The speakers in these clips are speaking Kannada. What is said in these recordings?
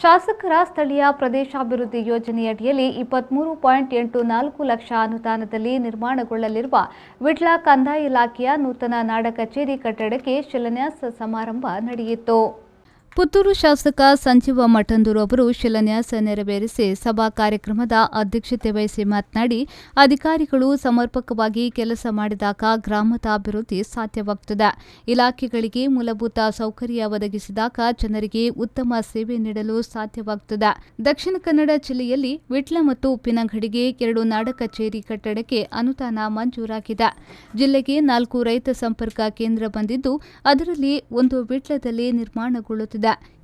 ಶಾಸಕರ ಸ್ಥಳೀಯ ಪ್ರದೇಶಾಭಿವೃದ್ಧಿ ಯೋಜನೆಯಡಿಯಲ್ಲಿ 23.84 ಲಕ್ಷ ಅನುದಾನದಲ್ಲಿ ನಿರ್ಮಾಣಗೊಳ್ಳಲಿರುವ ವಿಟ್ಲ ಕಂದಾಯ ಇಲಾಖೆಯ ನೂತನ ನಾಡ ಕಚೇರಿ ಕಟ್ಟಡಕ್ಕೆ ಶಿಲಾನ್ಯಾಸ ಸಮಾರಂಭ ನಡೆಯಿತು. ಪುತ್ತೂರು ಶಾಸಕ ಸಂಜೀವ ಮಠಂದೂರು ಅವರು ಶಿಲಾನ್ಯಾಸ ನೆರವೇರಿಸಿ ಸಭಾ ಕಾರ್ಯಕ್ರಮದ ಅಧ್ಯಕ್ಷತೆ ವಹಿಸಿ ಮಾತನಾಡಿ, ಅಧಿಕಾರಿಗಳು ಸಮರ್ಪಕವಾಗಿ ಕೆಲಸ ಮಾಡಿದಾಗ ಗ್ರಾಮದ ಅಭಿವೃದ್ಧಿ ಸಾಧ್ಯವಾಗುತ್ತದೆ. ಇಲಾಖೆಗಳಿಗೆ ಮೂಲಭೂತ ಸೌಕರ್ಯ ಒದಗಿಸಿದಾಗ ಜನರಿಗೆ ಉತ್ತಮ ಸೇವೆ ನೀಡಲು ಸಾಧ್ಯವಾಗುತ್ತದೆ. ದಕ್ಷಿಣ ಕನ್ನಡ ಜಿಲ್ಲೆಯಲ್ಲಿ ವಿಟ್ಲ ಮತ್ತು ಉಪ್ಪಿನಂಗಡಿಗೆ 2 ನಾಡ ಕಚೇರಿ ಕಟ್ಟಡಕ್ಕೆ ಅನುದಾನ ಮಂಜೂರಾಗಿದೆ. ಜಿಲ್ಲೆಗೆ 4 ರೈತ ಸಂಪರ್ಕ ಕೇಂದ್ರ ಬಂದಿದ್ದು, ಅದರಲ್ಲಿ 1 ವಿಟ್ಲದಲ್ಲಿ ನಿರ್ಮಾಣಗೊಳ್ಳುತ್ತಿದೆ.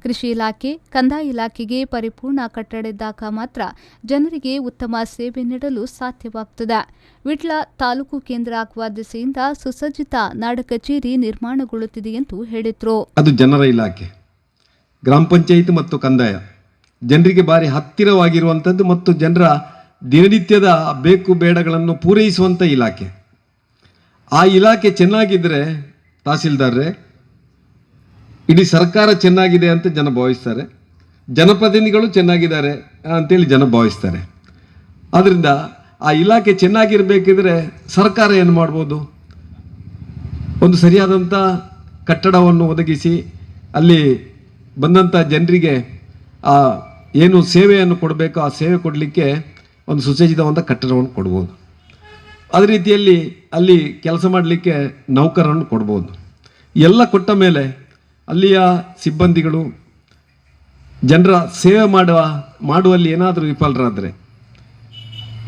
ಕೃಷಿ ಇಲಾಖೆ, ಕಂದಾಯ ಇಲಾಖೆಗೆ ಪರಿಪೂರ್ಣ ಕಟ್ಟಡ ಇದ್ದಾಗ ಮಾತ್ರ ಜನರಿಗೆ ಉತ್ತಮ ಸೇವೆ ನೀಡಲು ಸಾಧ್ಯವಾಗುತ್ತದೆ. ವಿಟ್ಲ ತಾಲೂಕು ಕೇಂದ್ರ ಆಗುವ ದಿಸೆಯಿಂದ ಸುಸಜ್ಜಿತ ನಾಡ ಕಚೇರಿ ನಿರ್ಮಾಣಗೊಳ್ಳುತ್ತಿದೆ ಎಂದು ಹೇಳಿದರು. ಅದು ಜನರ ಇಲಾಖೆ, ಗ್ರಾಮ ಪಂಚಾಯಿತಿ ಮತ್ತು ಕಂದಾಯ ಜನರಿಗೆ ಬಾರಿ ಹತ್ತಿರವಾಗಿರುವಂಥದ್ದು ಮತ್ತು ಜನರ ದಿನನಿತ್ಯದ ಬೇಕು ಬೇಡಗಳನ್ನು ಪೂರೈಸುವಂಥ ಇಲಾಖೆ. ಆ ಇಲಾಖೆ ಚೆನ್ನಾಗಿದ್ದರೆ ತಹಸೀಲ್ದಾರ್ರೆ ಇಡೀ ಸರ್ಕಾರ ಚೆನ್ನಾಗಿದೆ ಅಂತ ಜನ ಭಾವಿಸ್ತಾರೆ, ಜನಪ್ರತಿನಿಧಿಗಳು ಚೆನ್ನಾಗಿದ್ದಾರೆ ಅಂತೇಳಿ ಜನ ಭಾವಿಸ್ತಾರೆ. ಆದ್ದರಿಂದ ಆ ಇಲಾಖೆ ಚೆನ್ನಾಗಿರಬೇಕಿದ್ರೆ ಸರ್ಕಾರ ಏನು ಮಾಡ್ಬೋದು? ಒಂದು ಸರಿಯಾದಂಥ ಕಟ್ಟಡವನ್ನು ಒದಗಿಸಿ ಅಲ್ಲಿ ಬಂದಂಥ ಜನರಿಗೆ ಆ ಏನು ಸೇವೆಯನ್ನು ಕೊಡಬೇಕು ಆ ಸೇವೆ ಕೊಡಲಿಕ್ಕೆ ಒಂದು ಸುಸಜ್ಜಿತವಾದ ಕಟ್ಟಡವನ್ನು ಕೊಡ್ಬೋದು. ಅದೇ ರೀತಿಯಲ್ಲಿ ಅಲ್ಲಿ ಕೆಲಸ ಮಾಡಲಿಕ್ಕೆ ನೌಕರರನ್ನು ಕೊಡ್ಬೋದು. ಎಲ್ಲ ಕೊಟ್ಟ ಮೇಲೆ ಅಲ್ಲಿಯ ಸಿಬ್ಬಂದಿಗಳು ಜನರ ಸೇವೆ ಮಾಡುವಲ್ಲಿ ಏನಾದರೂ ವಿಫಲರಾದರೆ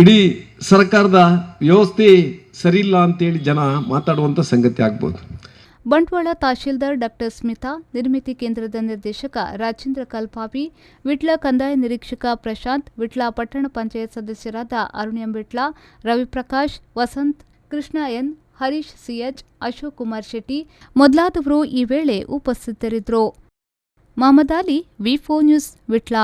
ಇಡೀ ಸರ್ಕಾರದ ವ್ಯವಸ್ಥೆ ಸರಿಯಿಲ್ಲ ಅಂತೇಳಿ ಜನ ಮಾತಾಡುವಂಥ ಸಂಗತಿ ಆಗ್ಬೋದು. ಬಂಟ್ವಾಳ ತಹಶೀಲ್ದಾರ್ ಡಾ. ಸ್ಮಿತಾ, ನಿರ್ಮಿತಿ ಕೇಂದ್ರದ ನಿರ್ದೇಶಕ ರಾಜೇಂದ್ರ ಕಲ್ಪಾವಿ, ವಿಟ್ಲ ಕಂದಾಯ ನಿರೀಕ್ಷಕ ಪ್ರಶಾಂತ್, ವಿಟ್ಲ ಪಟ್ಟಣ ಪಂಚಾಯತ್ ಸದಸ್ಯರಾದ ಅರುಣ್ಯಂ ವಿಟ್ಲ, ರವಿಪ್ರಕಾಶ್, ವಸಂತ್, ಕೃಷ್ಣ ಎನ್, ಹರೀಶ್ ಸಿಎಚ್, ಅಶೋಕ್ ಕುಮಾರ್ ಶೆಟ್ಟಿ ಮೊದಲಾದವರು ಈ ವೇಳೆ ಉಪಸ್ಥಿತರಿದ್ದರು. ಮಹಮ್ಮದ್ ಅಲಿ, ವಿ4 ನ್ಯೂಸ್, ವಿಟ್ಲ.